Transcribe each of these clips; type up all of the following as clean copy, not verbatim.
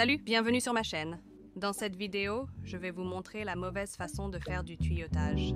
Salut, bienvenue sur ma chaîne. Dans cette vidéo, je vais vous montrer la mauvaise façon de faire du tuyautage.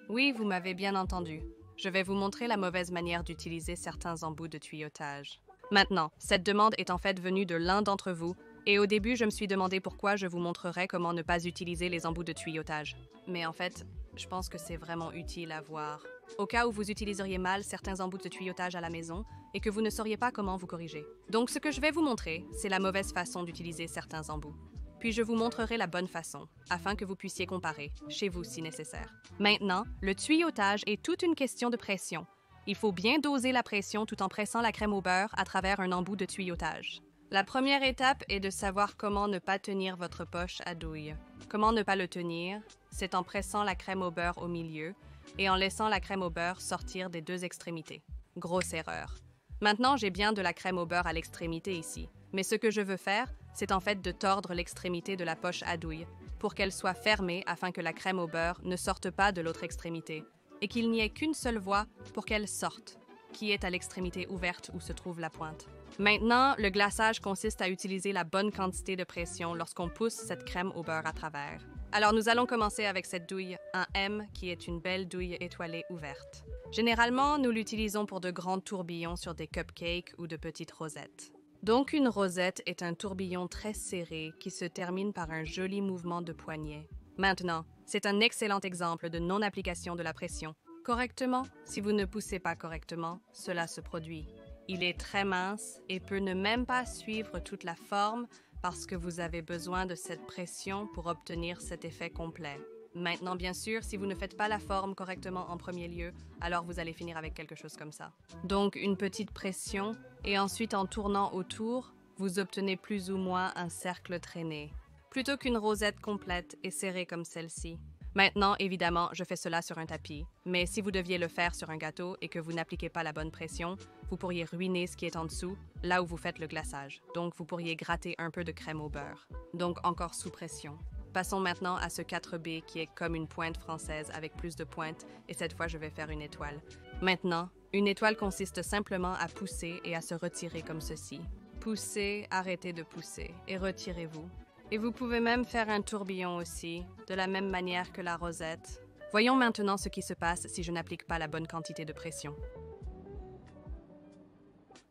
Oui, vous m'avez bien entendu. Je vais vous montrer la mauvaise manière d'utiliser certains embouts de tuyautage. Maintenant, cette demande est en fait venue de l'un d'entre vous, et au début, je me suis demandé pourquoi je vous montrerais comment ne pas utiliser les embouts de tuyautage. Mais en fait, je pense que c'est vraiment utile à voir. Au cas où vous utiliseriez mal certains embouts de tuyautage à la maison et que vous ne sauriez pas comment vous corriger. Donc ce que je vais vous montrer, c'est la mauvaise façon d'utiliser certains embouts. Puis je vous montrerai la bonne façon, afin que vous puissiez comparer, chez vous si nécessaire. Maintenant, le tuyautage est toute une question de pression. Il faut bien doser la pression tout en pressant la crème au beurre à travers un embout de tuyautage. La première étape est de savoir comment ne pas tenir votre poche à douille. Comment ne pas le tenir? C'est en pressant la crème au beurre au milieu et en laissant la crème au beurre sortir des deux extrémités. Grosse erreur. Maintenant, j'ai bien de la crème au beurre à l'extrémité ici, mais ce que je veux faire, c'est en fait de tordre l'extrémité de la poche à douille pour qu'elle soit fermée afin que la crème au beurre ne sorte pas de l'autre extrémité et qu'il n'y ait qu'une seule voie pour qu'elle sorte, qui est à l'extrémité ouverte où se trouve la pointe. Maintenant, le glaçage consiste à utiliser la bonne quantité de pression lorsqu'on pousse cette crème au beurre à travers. Alors nous allons commencer avec cette douille, un M, qui est une belle douille étoilée ouverte. Généralement, nous l'utilisons pour de grands tourbillons sur des cupcakes ou de petites rosettes. Donc une rosette est un tourbillon très serré qui se termine par un joli mouvement de poignet. Maintenant, c'est un excellent exemple de non-application de la pression. Correctement, si vous ne poussez pas correctement, cela se produit. Il est très mince et peut ne même pas suivre toute la forme parce que vous avez besoin de cette pression pour obtenir cet effet complet. Maintenant, bien sûr, si vous ne faites pas la forme correctement en premier lieu, alors vous allez finir avec quelque chose comme ça. Donc, une petite pression et ensuite en tournant autour, vous obtenez plus ou moins un cercle traîné, plutôt qu'une rosette complète et serrée comme celle-ci. Maintenant, évidemment, je fais cela sur un tapis, mais si vous deviez le faire sur un gâteau et que vous n'appliquez pas la bonne pression, vous pourriez ruiner ce qui est en dessous, là où vous faites le glaçage. Donc, vous pourriez gratter un peu de crème au beurre. Donc, encore sous pression. Passons maintenant à ce 4B qui est comme une pointe française avec plus de pointes, et cette fois, je vais faire une étoile. Maintenant, une étoile consiste simplement à pousser et à se retirer comme ceci. Poussez, arrêtez de pousser, et retirez-vous. Et vous pouvez même faire un tourbillon aussi, de la même manière que la rosette. Voyons maintenant ce qui se passe si je n'applique pas la bonne quantité de pression.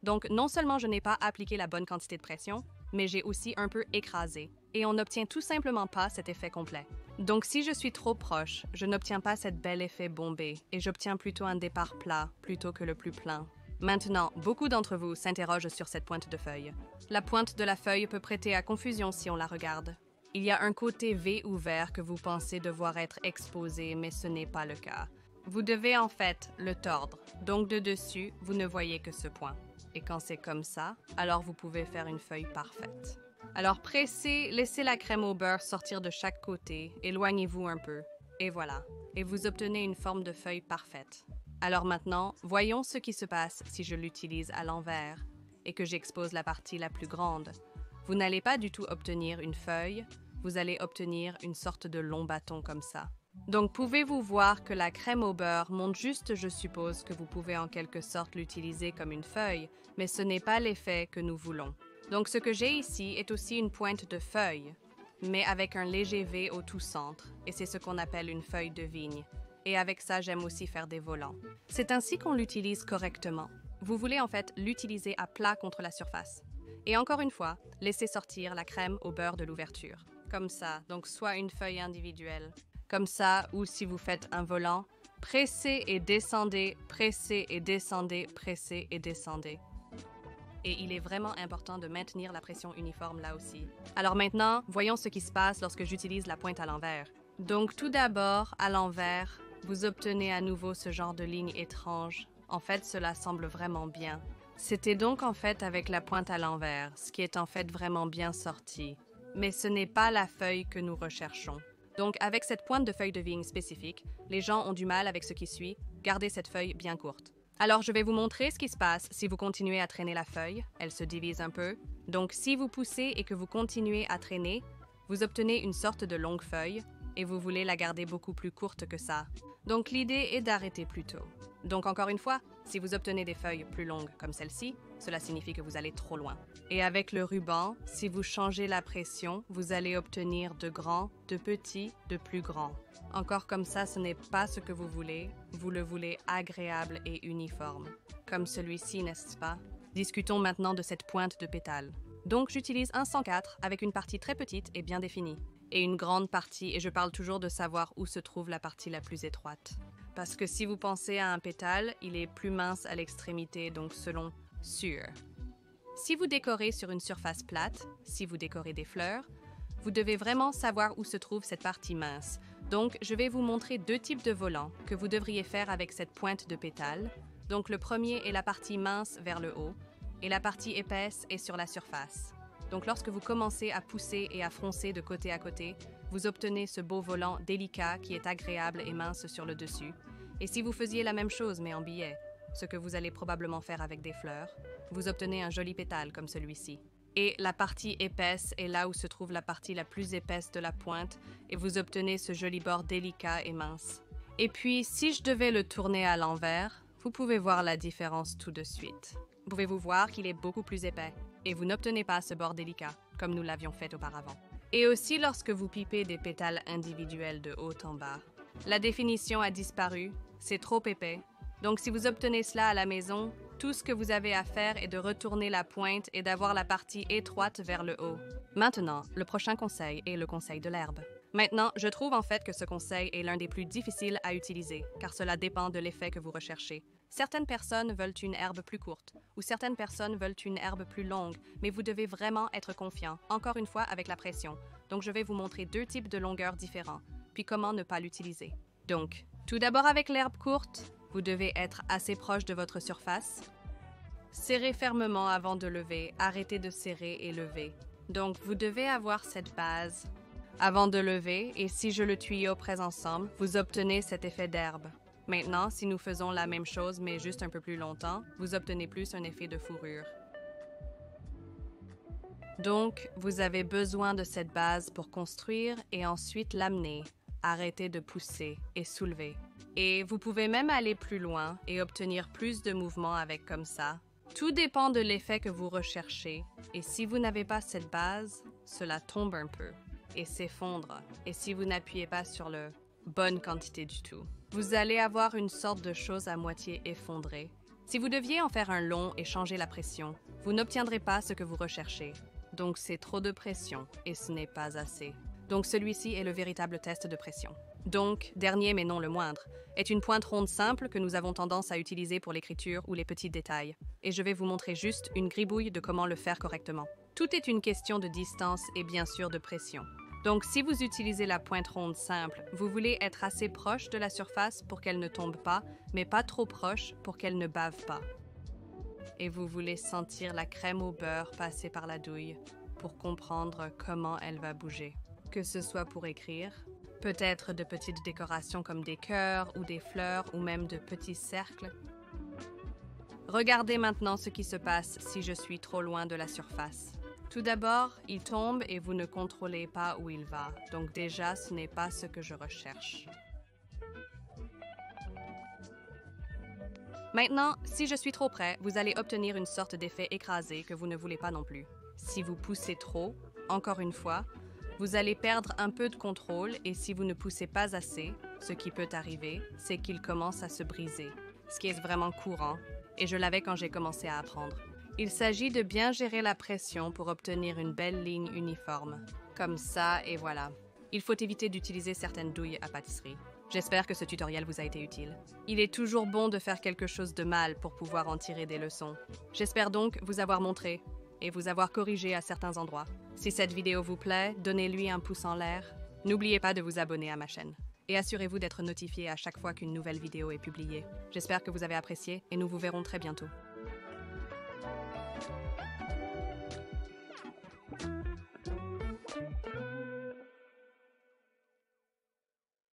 Donc, non seulement je n'ai pas appliqué la bonne quantité de pression, mais j'ai aussi un peu écrasé. Et on n'obtient tout simplement pas cet effet complet. Donc, si je suis trop proche, je n'obtiens pas cet bel effet bombé, et j'obtiens plutôt un départ plat plutôt que le plus plein. Maintenant, beaucoup d'entre vous s'interrogent sur cette pointe de feuille. La pointe de la feuille peut prêter à confusion si on la regarde. Il y a un côté V ouvert que vous pensez devoir être exposé, mais ce n'est pas le cas. Vous devez en fait le tordre, donc de dessus, vous ne voyez que ce point. Et quand c'est comme ça, alors vous pouvez faire une feuille parfaite. Alors pressez, laissez la crème au beurre sortir de chaque côté, éloignez-vous un peu, et voilà. Et vous obtenez une forme de feuille parfaite. Alors maintenant, voyons ce qui se passe si je l'utilise à l'envers et que j'expose la partie la plus grande. Vous n'allez pas du tout obtenir une feuille, vous allez obtenir une sorte de long bâton comme ça. Donc pouvez-vous voir que la crème au beurre montre juste, je suppose que vous pouvez en quelque sorte l'utiliser comme une feuille, mais ce n'est pas l'effet que nous voulons. Donc ce que j'ai ici est aussi une pointe de feuille, mais avec un léger V au tout centre, et c'est ce qu'on appelle une feuille de vigne. Et avec ça, j'aime aussi faire des volants. C'est ainsi qu'on l'utilise correctement. Vous voulez en fait l'utiliser à plat contre la surface. Et encore une fois, laissez sortir la crème au beurre de l'ouverture. Comme ça, donc soit une feuille individuelle, comme ça, ou si vous faites un volant, pressez et descendez, pressez et descendez, pressez et descendez. Et il est vraiment important de maintenir la pression uniforme là aussi. Alors maintenant, voyons ce qui se passe lorsque j'utilise la pointe à l'envers. Donc tout d'abord, à l'envers, vous obtenez à nouveau ce genre de ligne étrange. En fait, cela semble vraiment bien. C'était donc en fait avec la pointe à l'envers, ce qui est en fait vraiment bien sorti. Mais ce n'est pas la feuille que nous recherchons. Donc avec cette pointe de feuille de vigne spécifique, les gens ont du mal avec ce qui suit, gardez cette feuille bien courte. Alors je vais vous montrer ce qui se passe si vous continuez à traîner la feuille, elle se divise un peu. Donc si vous poussez et que vous continuez à traîner, vous obtenez une sorte de longue feuille, et vous voulez la garder beaucoup plus courte que ça. Donc l'idée est d'arrêter plus tôt. Donc encore une fois, si vous obtenez des feuilles plus longues comme celle-ci, cela signifie que vous allez trop loin. Et avec le ruban, si vous changez la pression, vous allez obtenir de grands, de petits, de plus grands. Encore comme ça, ce n'est pas ce que vous le voulez agréable et uniforme. Comme celui-ci, n'est-ce pas? Discutons maintenant de cette pointe de pétale. Donc j'utilise un 104 avec une partie très petite et bien définie, et une grande partie, et je parle toujours de savoir où se trouve la partie la plus étroite. Parce que si vous pensez à un pétale, il est plus mince à l'extrémité, donc selon sûr. Si vous décorez sur une surface plate, si vous décorez des fleurs, vous devez vraiment savoir où se trouve cette partie mince. Donc, je vais vous montrer deux types de volants que vous devriez faire avec cette pointe de pétale. Donc, le premier est la partie mince vers le haut et la partie épaisse est sur la surface. Donc, lorsque vous commencez à pousser et à froncer de côté à côté, vous obtenez ce beau volant délicat qui est agréable et mince sur le dessus. Et si vous faisiez la même chose mais en billet, ce que vous allez probablement faire avec des fleurs, vous obtenez un joli pétale comme celui-ci. Et la partie épaisse est là où se trouve la partie la plus épaisse de la pointe et vous obtenez ce joli bord délicat et mince. Et puis, si je devais le tourner à l'envers, vous pouvez voir la différence tout de suite. Pouvez-vous voir qu'il est beaucoup plus épais et vous n'obtenez pas ce bord délicat comme nous l'avions fait auparavant. Et aussi lorsque vous pipez des pétales individuels de haut en bas. La définition a disparu, c'est trop épais. Donc si vous obtenez cela à la maison, tout ce que vous avez à faire est de retourner la pointe et d'avoir la partie étroite vers le haut. Maintenant, le prochain conseil est le conseil de l'herbe. Maintenant, je trouve en fait que ce conseil est l'un des plus difficiles à utiliser, car cela dépend de l'effet que vous recherchez. Certaines personnes veulent une herbe plus courte, ou certaines personnes veulent une herbe plus longue, mais vous devez vraiment être confiant, encore une fois avec la pression. Donc je vais vous montrer deux types de longueurs différents, puis comment ne pas l'utiliser. Donc, tout d'abord avec l'herbe courte, vous devez être assez proche de votre surface. Serrez fermement avant de lever, arrêtez de serrer et lever. Donc, vous devez avoir cette base avant de lever et si je le tuyau presse ensemble, vous obtenez cet effet d'herbe. Maintenant, si nous faisons la même chose mais juste un peu plus longtemps, vous obtenez plus un effet de fourrure. Donc, vous avez besoin de cette base pour construire et ensuite l'amener. Arrêtez de pousser et soulever. Et vous pouvez même aller plus loin et obtenir plus de mouvement avec comme ça. Tout dépend de l'effet que vous recherchez. Et si vous n'avez pas cette base, cela tombe un peu et s'effondre. Et si vous n'appuyez pas sur la bonne quantité du tout, vous allez avoir une sorte de chose à moitié effondrée. Si vous deviez en faire un long et changer la pression, vous n'obtiendrez pas ce que vous recherchez. Donc c'est trop de pression et ce n'est pas assez. Donc celui-ci est le véritable test de pression. Donc, dernier mais non le moindre, est une pointe ronde simple que nous avons tendance à utiliser pour l'écriture ou les petits détails. Et je vais vous montrer juste une gribouille de comment le faire correctement. Tout est une question de distance et bien sûr de pression. Donc si vous utilisez la pointe ronde simple, vous voulez être assez proche de la surface pour qu'elle ne tombe pas, mais pas trop proche pour qu'elle ne bave pas. Et vous voulez sentir la crème au beurre passer par la douille pour comprendre comment elle va bouger. Que ce soit pour écrire, peut-être de petites décorations comme des cœurs ou des fleurs ou même de petits cercles. Regardez maintenant ce qui se passe si je suis trop loin de la surface. Tout d'abord, il tombe et vous ne contrôlez pas où il va. Donc déjà, ce n'est pas ce que je recherche. Maintenant, si je suis trop près, vous allez obtenir une sorte d'effet écrasé que vous ne voulez pas non plus. Si vous poussez trop, encore une fois, vous allez perdre un peu de contrôle et si vous ne poussez pas assez, ce qui peut arriver, c'est qu'il commence à se briser, ce qui est vraiment courant, et je l'avais quand j'ai commencé à apprendre. Il s'agit de bien gérer la pression pour obtenir une belle ligne uniforme. Comme ça, et voilà. Il faut éviter d'utiliser certaines douilles à pâtisserie. J'espère que ce tutoriel vous a été utile. Il est toujours bon de faire quelque chose de mal pour pouvoir en tirer des leçons. J'espère donc vous avoir montré et vous avoir corrigé à certains endroits. Si cette vidéo vous plaît, donnez-lui un pouce en l'air. N'oubliez pas de vous abonner à ma chaîne. Et assurez-vous d'être notifié à chaque fois qu'une nouvelle vidéo est publiée. J'espère que vous avez apprécié et nous vous verrons très bientôt.